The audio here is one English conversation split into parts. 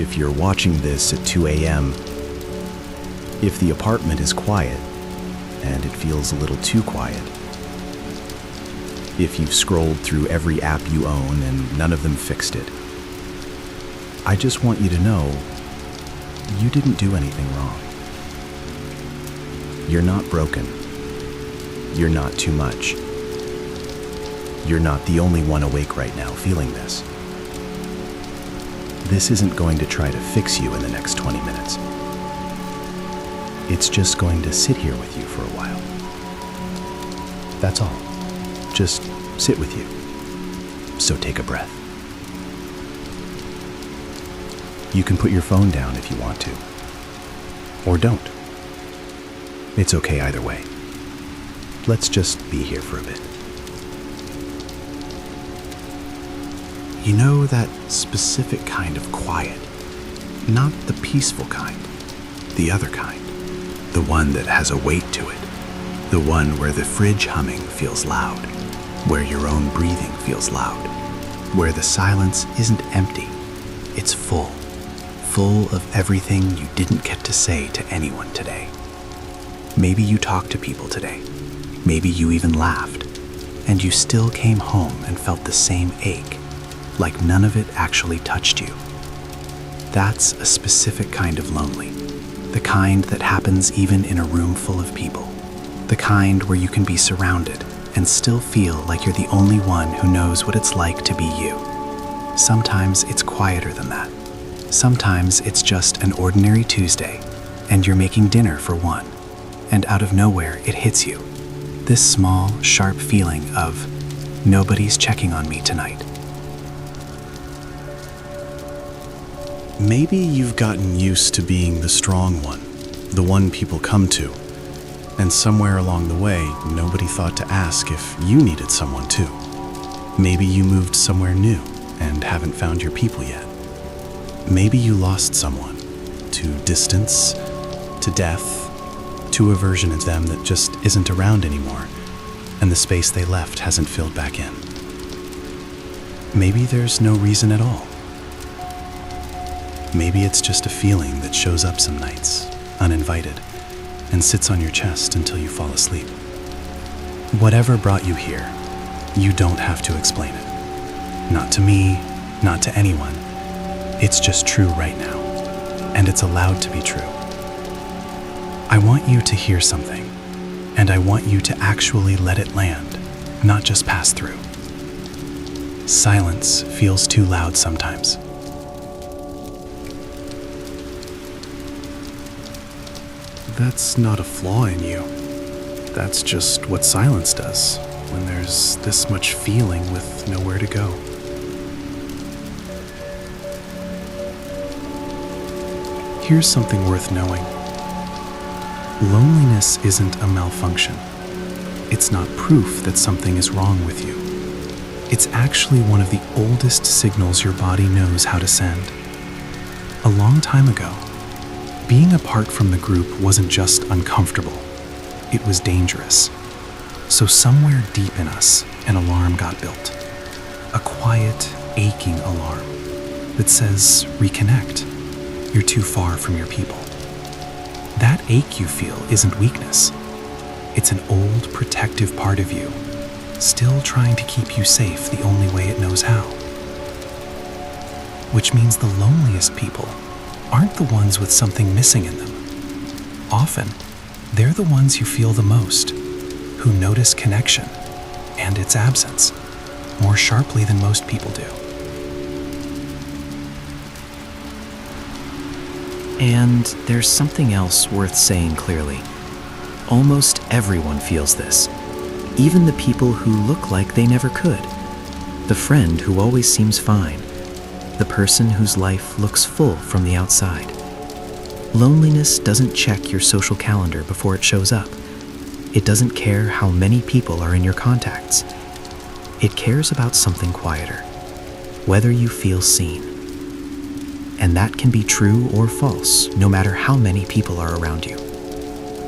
if you're watching this at 2 a.m., if the apartment is quiet and it feels a little too quiet, if you've scrolled through every app you own and none of them fixed it, I just want you to know you didn't do anything wrong. You're not broken. You're not too much. You're not the only one awake right now feeling this. This isn't going to try to fix you in the next 20 minutes. It's just going to sit here with you for a while. That's all. Just sit with you. So take a breath. You can put your phone down if you want to. Or don't. It's okay either way. Let's just be here for a bit. You know that specific kind of quiet, not the peaceful kind, the other kind, the one that has a weight to it, the one where the fridge humming feels loud, where your own breathing feels loud, where the silence isn't empty, it's full of everything you didn't get to say to anyone today. Maybe you talked to people today, maybe you even laughed, and you still came home and felt the same ache, like none of it actually touched you. That's a specific kind of lonely, the kind that happens even in a room full of people, the kind where you can be surrounded and still feel like you're the only one who knows what it's like to be you. Sometimes it's quieter than that. Sometimes it's just an ordinary Tuesday, and you're making dinner for one, and out of nowhere it hits you. This small, sharp feeling of, nobody's checking on me tonight. Maybe you've gotten used to being the strong one, the one people come to, and somewhere along the way, nobody thought to ask if you needed someone too. Maybe you moved somewhere new and haven't found your people yet. Maybe you lost someone to distance, to death, to a version of them that just isn't around anymore, and the space they left hasn't filled back in. Maybe there's no reason at all. Maybe it's just a feeling that shows up some nights, uninvited, and sits on your chest until you fall asleep. Whatever brought you here, you don't have to explain it. Not to me, not to anyone. It's just true right now, and it's allowed to be true. I want you to hear something, and I want you to actually let it land, not just pass through. Silence feels too loud sometimes. That's not a flaw in you. That's just what silence does when there's this much feeling with nowhere to go. Here's something worth knowing. Loneliness isn't a malfunction. It's not proof that something is wrong with you. It's actually one of the oldest signals your body knows how to send. A long time ago, being apart from the group wasn't just uncomfortable, it was dangerous. So somewhere deep in us, an alarm got built. A quiet, aching alarm that says, reconnect. You're too far from your people. That ache you feel isn't weakness. It's an old, protective part of you, still trying to keep you safe the only way it knows how. Which means the loneliest people aren't the ones with something missing in them. Often, they're the ones who feel the most, who notice connection and its absence more sharply than most people do. And there's something else worth saying clearly. Almost everyone feels this, even the people who look like they never could. The friend who always seems fine. The person whose life looks full from the outside. Loneliness doesn't check your social calendar before it shows up. It doesn't care how many people are in your contacts. It cares about something quieter, whether you feel seen. And that can be true or false, no matter how many people are around you.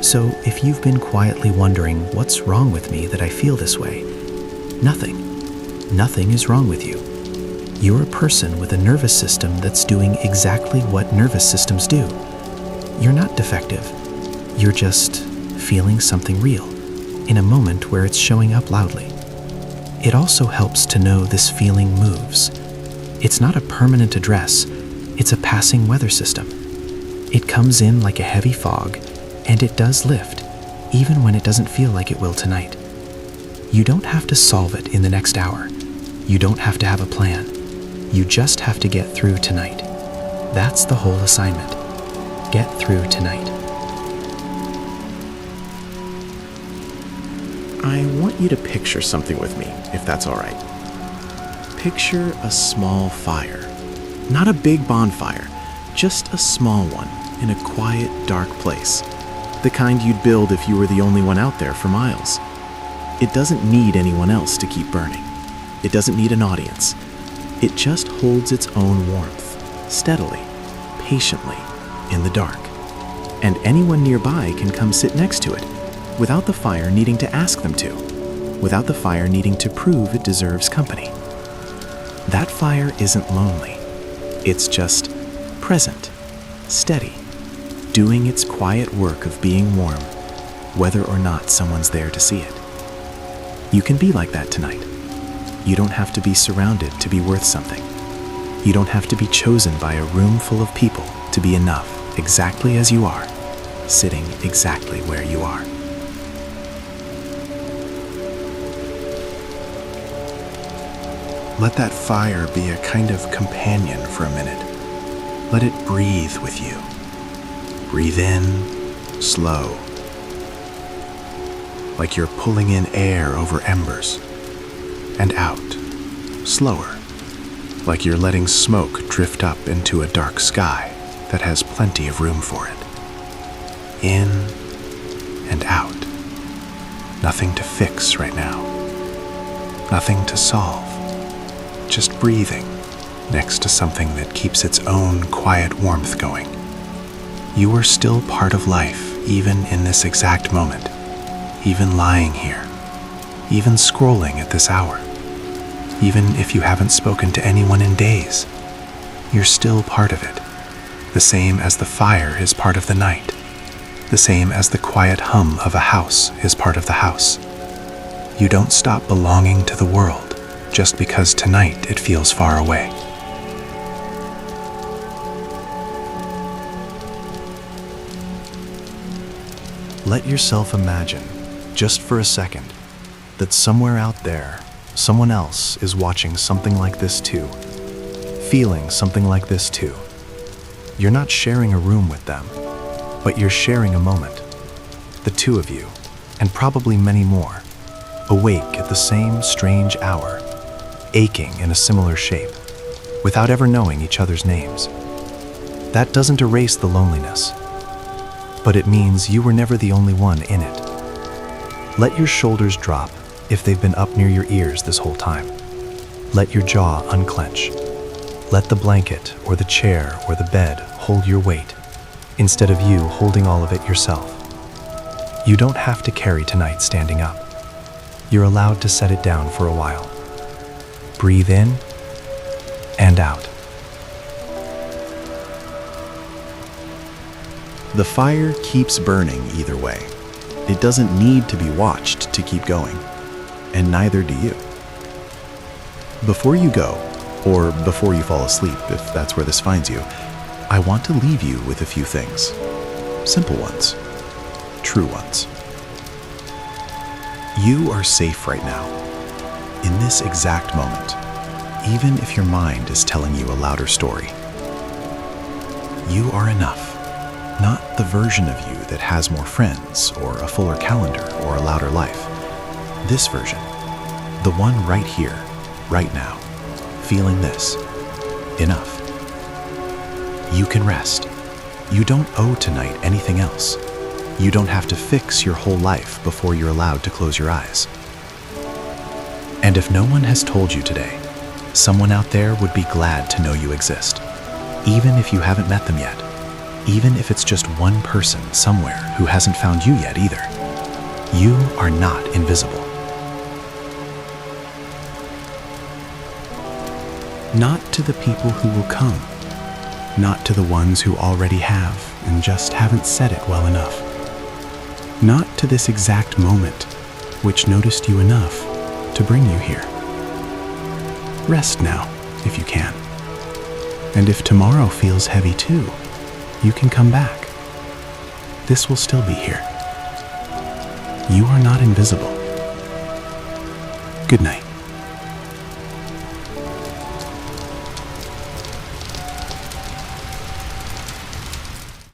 So if you've been quietly wondering, what's wrong with me that I feel this way? Nothing is wrong with you. You're a person with a nervous system that's doing exactly what nervous systems do. You're not defective. You're just feeling something real in a moment where it's showing up loudly. It also helps to know this feeling moves. It's not a permanent address, it's a passing weather system. It comes in like a heavy fog, and it does lift, even when it doesn't feel like it will tonight. You don't have to solve it in the next hour. You don't have to have a plan. You just have to get through tonight. That's the whole assignment. Get through tonight. I want you to picture something with me, if that's all right. Picture a small fire. Not a big bonfire, just a small one in a quiet, dark place. The kind you'd build if you were the only one out there for miles. It doesn't need anyone else to keep burning. It doesn't need an audience. It just holds its own warmth, steadily, patiently, in the dark. And anyone nearby can come sit next to it, without the fire needing to ask them to, without the fire needing to prove it deserves company. That fire isn't lonely. It's just present, steady, doing its quiet work of being warm, whether or not someone's there to see it. You can be like that tonight. You don't have to be surrounded to be worth something. You don't have to be chosen by a room full of people to be enough exactly as you are, sitting exactly where you are. Let that fire be a kind of companion for a minute. Let it breathe with you. Breathe in, slow, like you're pulling in air over embers, and out, slower, like you're letting smoke drift up into a dark sky that has plenty of room for it. In and out. Nothing to fix right now. Nothing to solve. Just breathing next to something that keeps its own quiet warmth going. You are still part of life, even in this exact moment, even lying here, even scrolling at this hour, even if you haven't spoken to anyone in days. You're still part of it, the same as the fire is part of the night, the same as the quiet hum of a house is part of the house. You don't stop belonging to the world just because tonight it feels far away. Let yourself imagine, just for a second, that somewhere out there, someone else is watching something like this too, feeling something like this too. You're not sharing a room with them, but you're sharing a moment. The two of you, and probably many more, awake at the same strange hour, aching in a similar shape, without ever knowing each other's names. That doesn't erase the loneliness, but it means you were never the only one in it. Let your shoulders drop if they've been up near your ears this whole time. Let your jaw unclench. Let the blanket or the chair or the bed hold your weight, instead of you holding all of it yourself. You don't have to carry tonight standing up. You're allowed to set it down for a while. Breathe in and out. The fire keeps burning either way. It doesn't need to be watched to keep going, and neither do you. Before you go, or before you fall asleep, if that's where this finds you, I want to leave you with a few things. Simple ones. True ones. You are safe right now. In this exact moment, even if your mind is telling you a louder story. You are enough, not the version of you that has more friends or a fuller calendar or a louder life. This version, the one right here, right now, feeling this, enough. You can rest. You don't owe tonight anything else. You don't have to fix your whole life before you're allowed to close your eyes. And if no one has told you today, someone out there would be glad to know you exist, even if you haven't met them yet, even if it's just one person somewhere who hasn't found you yet either. You are not invisible. not to the people who will come, not to the ones who already have and just haven't said it well enough, not to this exact moment which noticed you enough to bring you here. Rest now, if you can. And if tomorrow feels heavy too, you can come back. This will still be here. You are not invisible. Good night.